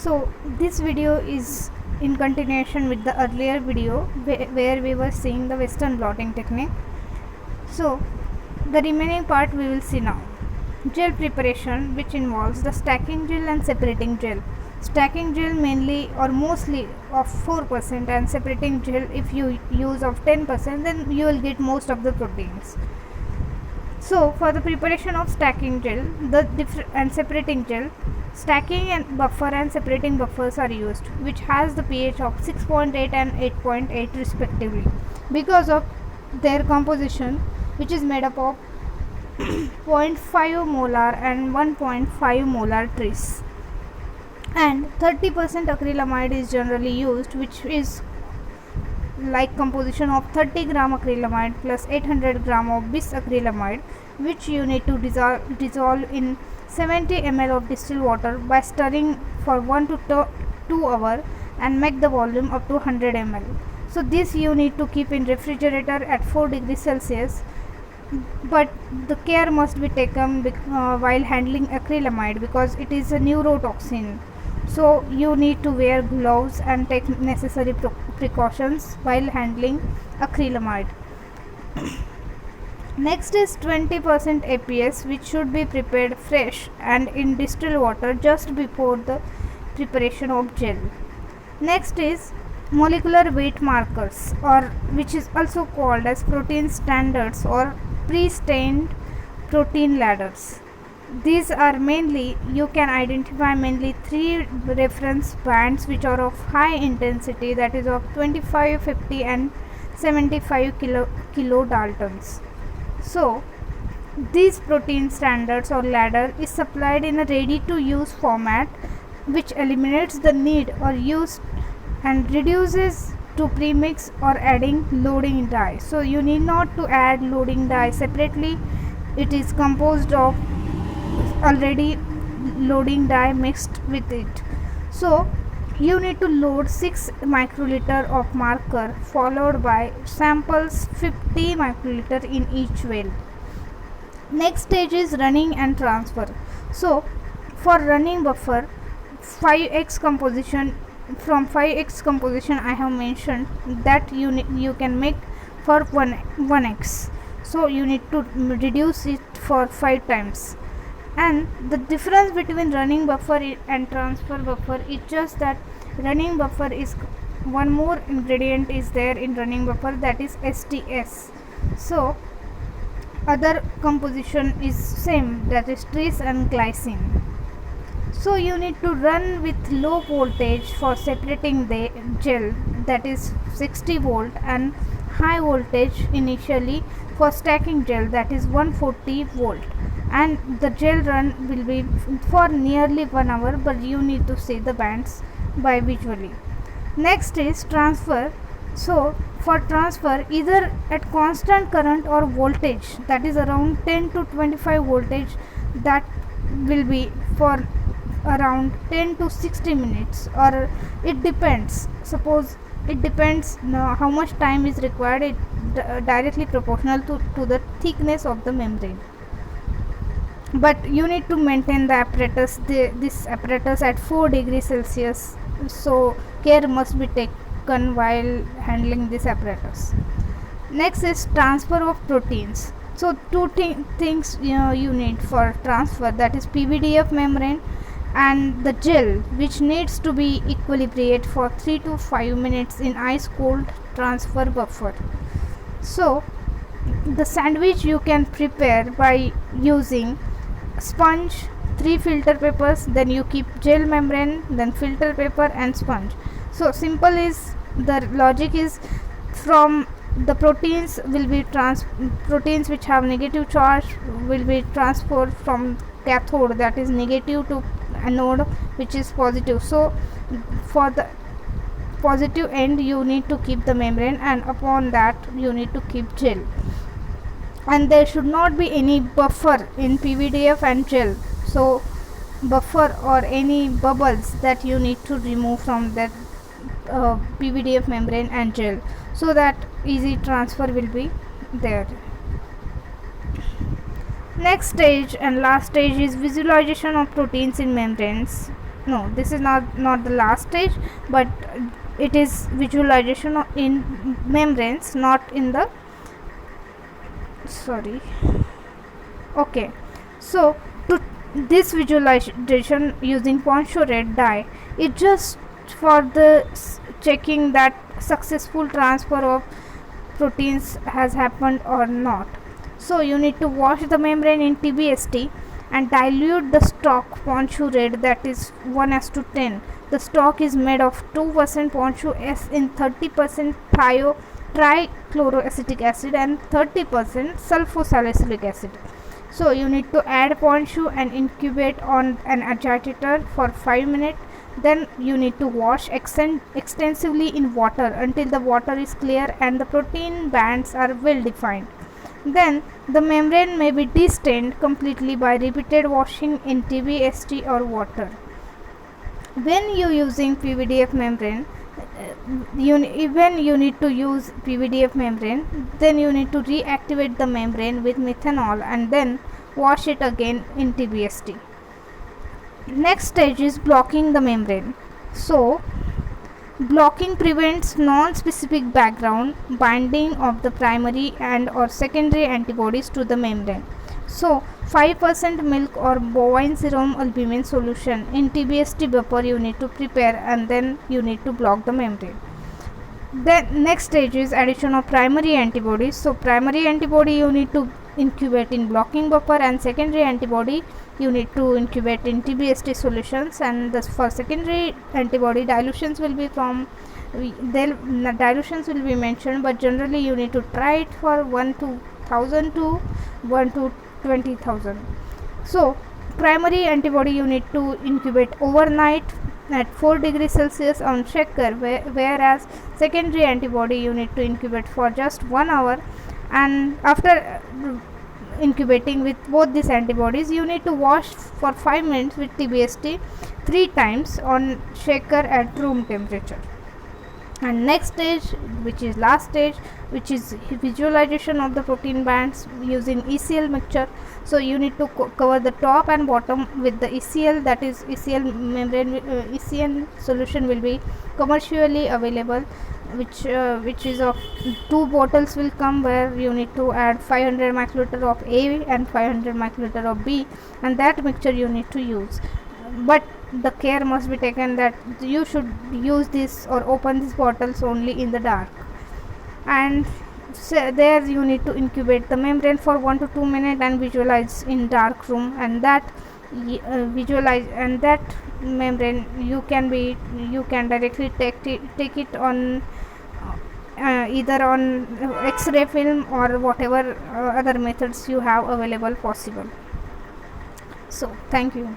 So this video is in continuation with the earlier video where we were seeing the Western blotting technique. So the remaining part we will see now. Gel preparation, which involves the stacking gel and separating gel. Stacking gel mainly or mostly of 4% and separating gel if you use of 10%, then you will get most of the proteins. So for the preparation of stacking gel and separating gel, stacking and buffer and separating buffers are used, which has the pH of 6.8 and 8.8 respectively, because of their composition, which is made up of 0.5 molar and 1.5 molar tris. And 30% acrylamide is generally used, which is like composition of 30 gram acrylamide plus 800 gram of bisacrylamide, which you need to dissolve in 70 ml of distilled water by stirring for 1 to 2 hours and make the volume up to 100 ml. So this you need to keep in refrigerator at 4 degrees Celsius, but the care must be taken while handling acrylamide because it is a neurotoxin. So you need to wear gloves and take necessary precautions while handling acrylamide. Next is 20% APS, which should be prepared fresh and in distilled water just before the preparation of gel. Next is molecular weight markers, or which is also called as protein standards or pre-stained protein ladders. These are mainly, you can identify mainly 3 reference bands which are of high intensity, that is of 25, 50 and 75 kilodaltons. So these protein standards or ladder is supplied in a ready to use format, which eliminates the need or use and reduces to premix or adding loading dye. So you need not to add loading dye separately, it is composed of already loading dye mixed with it. So you need to load 6 microliter of marker followed by samples 50 microliter in each well. Next stage is running and transfer. So for running buffer, 5x composition, from 5x composition I have mentioned that you can make for 1x. So you need to reduce it for 5 times. And the difference between running buffer and transfer buffer is just that running buffer is one more ingredient is there in running buffer, that is STS. So other composition is same, that is tris and glycine. So you need to run with low voltage for separating the gel, that is 60 volt, and high voltage initially for stacking gel, that is 140 volt, and the gel run will be for nearly 1 hour, but you need to see the bands by visually. Next is transfer. So for transfer, either at constant current or voltage, that is around 10 to 25 voltage, that will be for around 10 to 60 minutes, or it depends, suppose it depends how much time is required, it directly proportional to the thickness of the membrane. But you need to maintain the apparatus, this apparatus at 4 degrees Celsius, so care must be taken while handling this apparatus. Next is transfer of proteins. So two things you need for transfer, that is PVDF membrane and the gel, which needs to be equilibrated for 3 to 5 minutes in ice cold transfer buffer. So the sandwich you can prepare by using sponge, 3 filter papers, then you keep gel membrane, then filter paper and sponge. So simple is the logic is, from the proteins will be proteins which have negative charge will be transferred from cathode, that is negative, to anode, which is positive. So for the positive end you need to keep the membrane, and upon that you need to keep gel, and there should not be any buffer in PVDF and gel. So buffer or any bubbles that you need to remove from that PVDF membrane and gel, so that easy transfer will be there. Next stage and last stage is visualization of proteins in membranes. no, this is not the last stage, but it is visualization in membranes, not in the, sorry. Okay, so to this visualization using poncho red dye, it just for the checking that successful transfer of proteins has happened or not. So you need to wash the membrane in TBST and dilute the stock poncho red, that is 1:10. The stock is made of 2% poncho S in 30% trichloroacetic acid and 30% sulfosalicylic acid. So you need to add poncho and incubate on an agitator for 5 minutes. Then you need to wash extensively in water until the water is clear and the protein bands are well defined. Then the membrane may be destained completely by repeated washing in TBST or water. When you using PVDF membrane, when you need to use PVDF membrane, then you need to reactivate the membrane with methanol and then wash it again in TBST. Next stage is blocking the membrane. So blocking prevents non-specific background binding of the primary and or secondary antibodies to the membrane. So 5% milk or bovine serum albumin solution in TBST buffer you need to prepare, and then you need to block the membrane. Then next stage is addition of primary antibodies. So primary antibody you need to incubate in blocking buffer, and secondary antibody you need to incubate in TBST solutions. And for secondary antibody, dilutions will be from dilutions will be mentioned, but generally you need to try it for 1 to 1000 to 1 to 20,000. So primary antibody you need to incubate overnight at 4 degrees Celsius on shaker, whereas secondary antibody you need to incubate for just 1 hour. And after incubating with both these antibodies, you need to wash for 5 minutes with TBST 3 times on shaker at room temperature. And next stage, which is last stage, which is visualization of the protein bands using ECL mixture. So you need to cover the top and bottom with the ECL, that is ECL membrane. ECL solution will be commercially available, which is of 2 bottles will come, where you need to add 500 microliter of A and 500 microliter of B, and that mixture you need to use. But the care must be taken that you should use this or open these bottles only in the dark. And there you need to incubate the membrane for 1 to 2 minutes and visualize in dark room, and that visualize, and that membrane you can directly take it on either on X-ray film or whatever other methods you have available possible. So thank you.